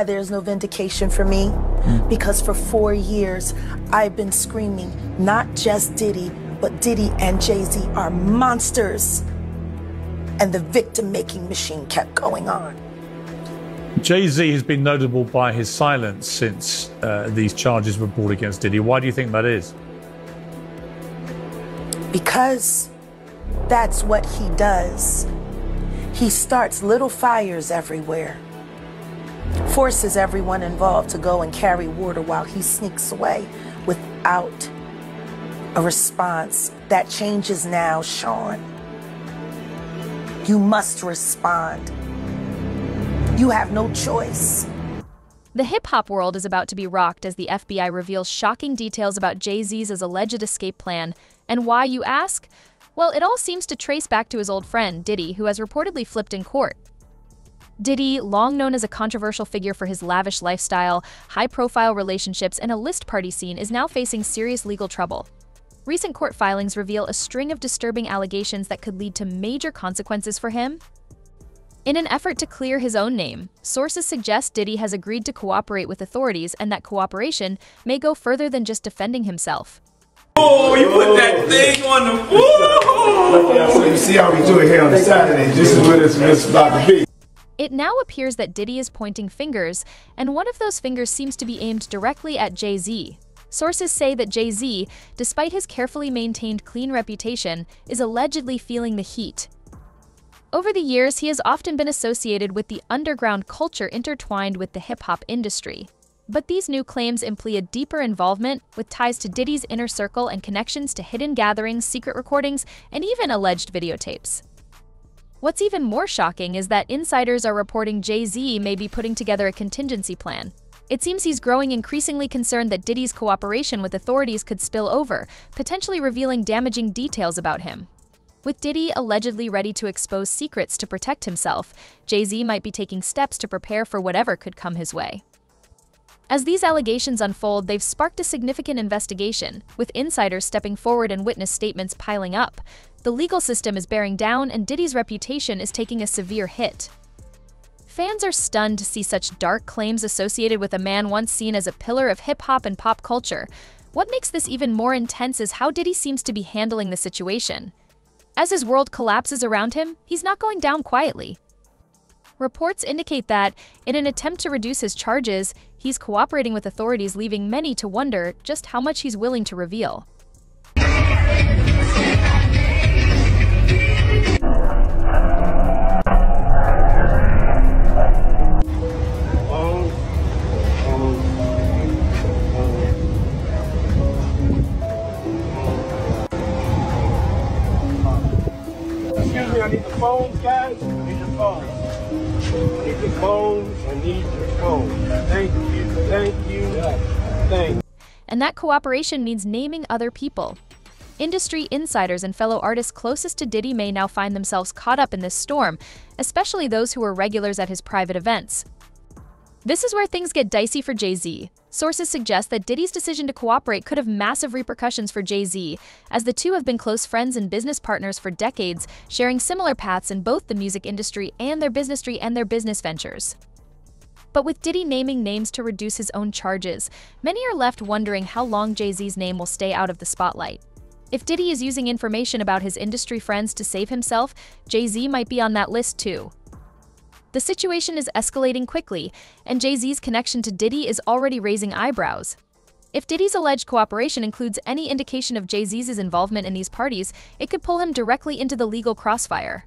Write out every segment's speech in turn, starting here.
There's no vindication for me because for 4 years I've been screaming not just Diddy, but Diddy and Jay-Z are monsters. And the victim-making machine kept going on. Jay-Z has been notable by his silence since these charges were brought against Diddy. Why do you think that is? Because that's what he does. He starts little fires everywhere. Forces everyone involved to go and carry water while he sneaks away without a response. That changes now, Sean. You must respond. You have no choice. The hip-hop world is about to be rocked as the FBI reveals shocking details about Jay-Z's alleged escape plan. And why, you ask? Well, it all seems to trace back to his old friend, Diddy, who has reportedly flipped in court. Diddy, long known as a controversial figure for his lavish lifestyle, high-profile relationships, and a list party scene, is now facing serious legal trouble. Recent court filings reveal a string of disturbing allegations that could lead to major consequences for him. In an effort to clear his own name, sources suggest Diddy has agreed to cooperate with authorities and that cooperation may go further than just defending himself. Oh, you put that thing on the woo! So you see how we do it here on the Saturday. This is what it's about to be. It now appears that Diddy is pointing fingers, and one of those fingers seems to be aimed directly at Jay-Z. Sources say that Jay-Z, despite his carefully maintained clean reputation, is allegedly feeling the heat. Over the years, he has often been associated with the underground culture intertwined with the hip-hop industry. But these new claims imply a deeper involvement, with ties to Diddy's inner circle and connections to hidden gatherings, secret recordings, and even alleged videotapes. What's even more shocking is that insiders are reporting Jay-Z may be putting together a contingency plan. It seems he's growing increasingly concerned that Diddy's cooperation with authorities could spill over, potentially revealing damaging details about him. With Diddy allegedly ready to expose secrets to protect himself, Jay-Z might be taking steps to prepare for whatever could come his way. As these allegations unfold, they've sparked a significant investigation, with insiders stepping forward and witness statements piling up. The legal system is bearing down, and Diddy's reputation is taking a severe hit. Fans are stunned to see such dark claims associated with a man once seen as a pillar of hip-hop and pop culture. What makes this even more intense is how Diddy seems to be handling the situation. As his world collapses around him, he's not going down quietly. Reports indicate that, in an attempt to reduce his charges, he's cooperating with authorities, leaving many to wonder just how much he's willing to reveal. Excuse me, I need the phones, guys. I need your phones. I need the phones. I need your phones. Thank you. Thank you. Thank you. And that cooperation means naming other people. Industry insiders and fellow artists closest to Diddy may now find themselves caught up in this storm, especially those who were regulars at his private events. This is where things get dicey for Jay-Z. Sources suggest that Diddy's decision to cooperate could have massive repercussions for Jay-Z, as the two have been close friends and business partners for decades, sharing similar paths in both the music industry and their business ventures. But with Diddy naming names to reduce his own charges, many are left wondering how long Jay-Z's name will stay out of the spotlight. If Diddy is using information about his industry friends to save himself, Jay-Z might be on that list too. The situation is escalating quickly, and Jay-Z's connection to Diddy is already raising eyebrows. If Diddy's alleged cooperation includes any indication of Jay-Z's involvement in these parties, it could pull him directly into the legal crossfire.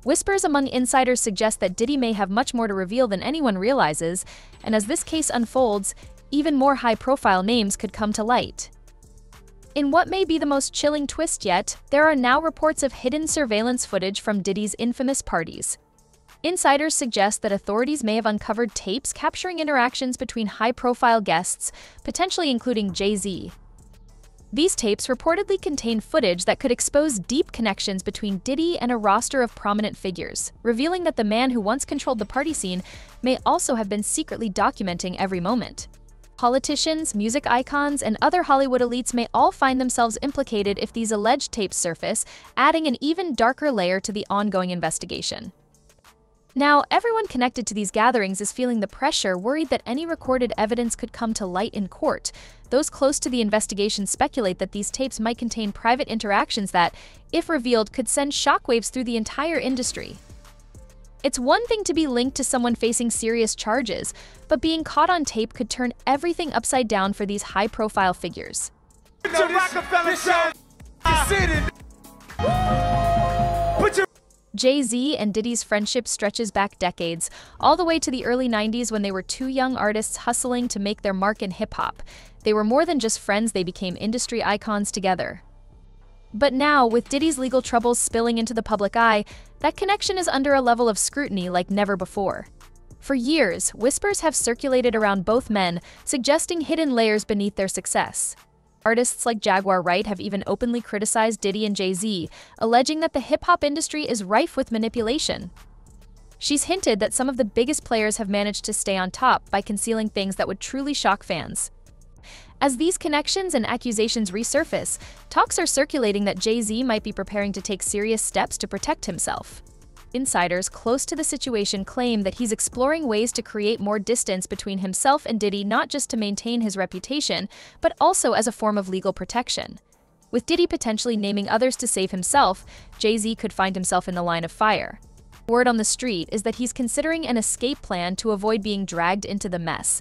Whispers among insiders suggest that Diddy may have much more to reveal than anyone realizes, and as this case unfolds, even more high-profile names could come to light. In what may be the most chilling twist yet, there are now reports of hidden surveillance footage from Diddy's infamous parties. Insiders suggest that authorities may have uncovered tapes capturing interactions between high-profile guests, potentially including Jay-Z. These tapes reportedly contain footage that could expose deep connections between Diddy and a roster of prominent figures, revealing that the man who once controlled the party scene may also have been secretly documenting every moment. Politicians, music icons, and other Hollywood elites may all find themselves implicated if these alleged tapes surface, adding an even darker layer to the ongoing investigation. Now, everyone connected to these gatherings is feeling the pressure, worried that any recorded evidence could come to light in court. Those close to the investigation speculate that these tapes might contain private interactions that, if revealed, could send shockwaves through the entire industry. It's one thing to be linked to someone facing serious charges, but being caught on tape could turn everything upside down for these high-profile figures. Jay-Z and Diddy's friendship stretches back decades, all the way to the early 90s when they were two young artists hustling to make their mark in hip-hop. They were more than just friends, they became industry icons together. But now, with Diddy's legal troubles spilling into the public eye, that connection is under a level of scrutiny like never before. For years, whispers have circulated around both men, suggesting hidden layers beneath their success. Artists like Jaguar Wright have even openly criticized Diddy and Jay-Z, alleging that the hip-hop industry is rife with manipulation. She's hinted that some of the biggest players have managed to stay on top by concealing things that would truly shock fans. As these connections and accusations resurface, talks are circulating that Jay-Z might be preparing to take serious steps to protect himself. Insiders close to the situation claim that he's exploring ways to create more distance between himself and Diddy, not just to maintain his reputation, but also as a form of legal protection. With Diddy potentially naming others to save himself, Jay-Z could find himself in the line of fire. Word on the street is that he's considering an escape plan to avoid being dragged into the mess.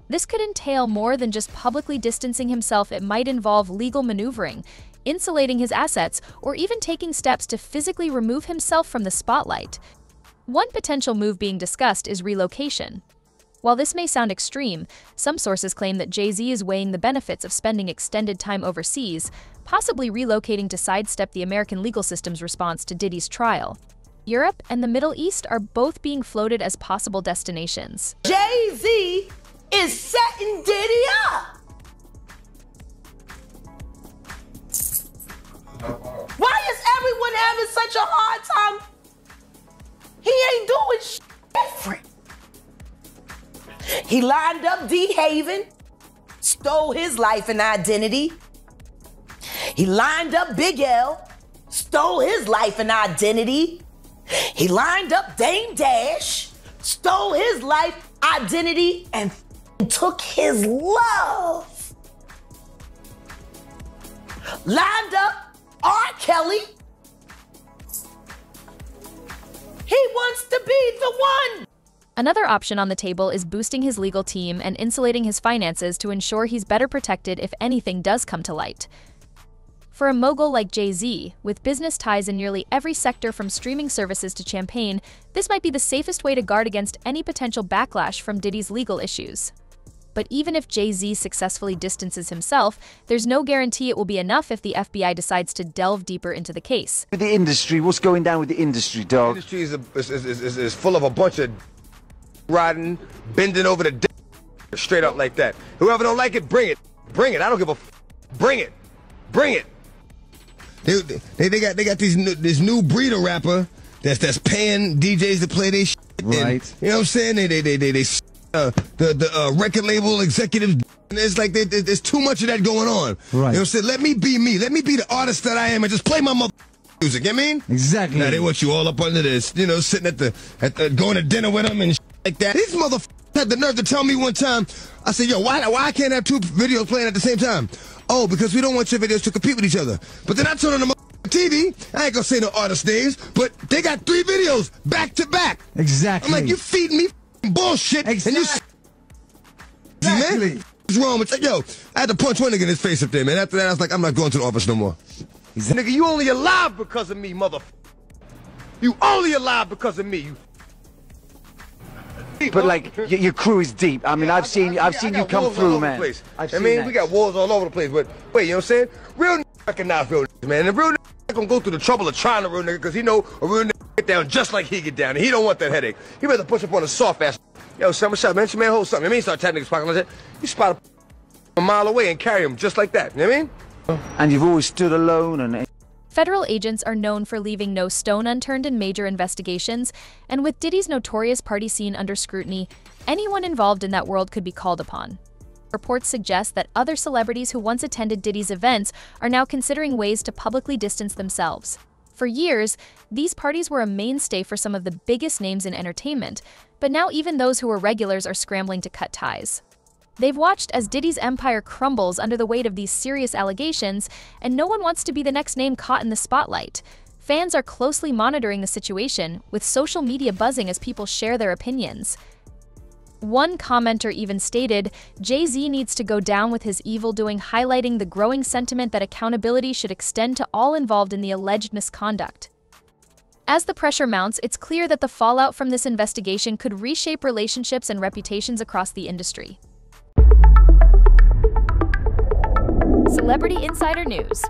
This could entail more than just publicly distancing himself. It might involve legal maneuvering, insulating his assets, or even taking steps to physically remove himself from the spotlight. One potential move being discussed is relocation. While this may sound extreme, some sources claim that Jay-Z is weighing the benefits of spending extended time overseas, possibly relocating to sidestep the American legal system's response to Diddy's trial. Europe and the Middle East are both being floated as possible destinations. Jay-Z is setting Diddy up. Why is everyone having such a hard time? He ain't doing shit different. He lined up D. Haven, stole his life and identity. He lined up Big L, stole his life and identity. He lined up Dame Dash, stole his life, identity, and took his love. Lined up R. Kelly. He wants to be the one. Another option on the table is boosting his legal team and insulating his finances to ensure he's better protected if anything does come to light. For a mogul like Jay-Z, with business ties in nearly every sector from streaming services to champagne, this might be the safest way to guard against any potential backlash from Diddy's legal issues. But even if Jay-Z successfully distances himself, there's no guarantee it will be enough if the FBI decides to delve deeper into the case. With the industry, what's going down with the industry, dog? The industry is full of a bunch of riding, bending over the straight up like that. Whoever don't like it, bring it. Bring it. I don't give a bring it. Bring it. They got this new breed of rapper that's paying DJs to play their shit. Right. And, you know what I'm saying? The record label executives. And it's like there's too much of that going on. Right. You know what I'm saying? Let me be me. Let me be the artist that I am and just play my mother music. You know what I mean? Exactly. Now they want you all up under this. You know, sitting at the going to dinner with them and shit like that. These motherfuckers had the nerve to tell me one time. I said, yo, why I can't have two videos playing at the same time? Oh, because we don't want your videos to compete with each other. But then I turn on the TV, I ain't gonna say no artist names, but they got 3 videos back to back. Exactly. I'm like, you feeding me bullshit. Exactly. And you Exactly. man, what's wrong with yo? I had to punch one nigga in his face up there, man. After that, I was like, I'm not going to the office no more. Nigga, you only alive because of me, motherfucker. You only alive because of me. You. But like, your crew is deep. I mean, Yeah, I've seen you come through, man. I mean, we got walls all over the place, but wait, you know what I'm saying? Real niggas recognize real niggas, man. And real niggas not gonna go through the trouble of trying a real nigga because he know a real nigga get down just like he get down, and he don't want that headache. He rather push up on a soft ass. Yo, son, what's up, man? Man, hold something. I mean, you start tapping niggas pocket like that. You spot a mile away and carry him just like that. You know what I mean? And you've always stood alone and... Federal agents are known for leaving no stone unturned in major investigations, and with Diddy's notorious party scene under scrutiny, anyone involved in that world could be called upon. Reports suggest that other celebrities who once attended Diddy's events are now considering ways to publicly distance themselves. For years, these parties were a mainstay for some of the biggest names in entertainment, but now even those who were regulars are scrambling to cut ties. They've watched as Diddy's empire crumbles under the weight of these serious allegations, and no one wants to be the next name caught in the spotlight. Fans are closely monitoring the situation, with social media buzzing as people share their opinions. One commenter even stated, "Jay-Z needs to go down with his evil doing," highlighting the growing sentiment that accountability should extend to all involved in the alleged misconduct. As the pressure mounts, it's clear that the fallout from this investigation could reshape relationships and reputations across the industry. Celebrity Insider News.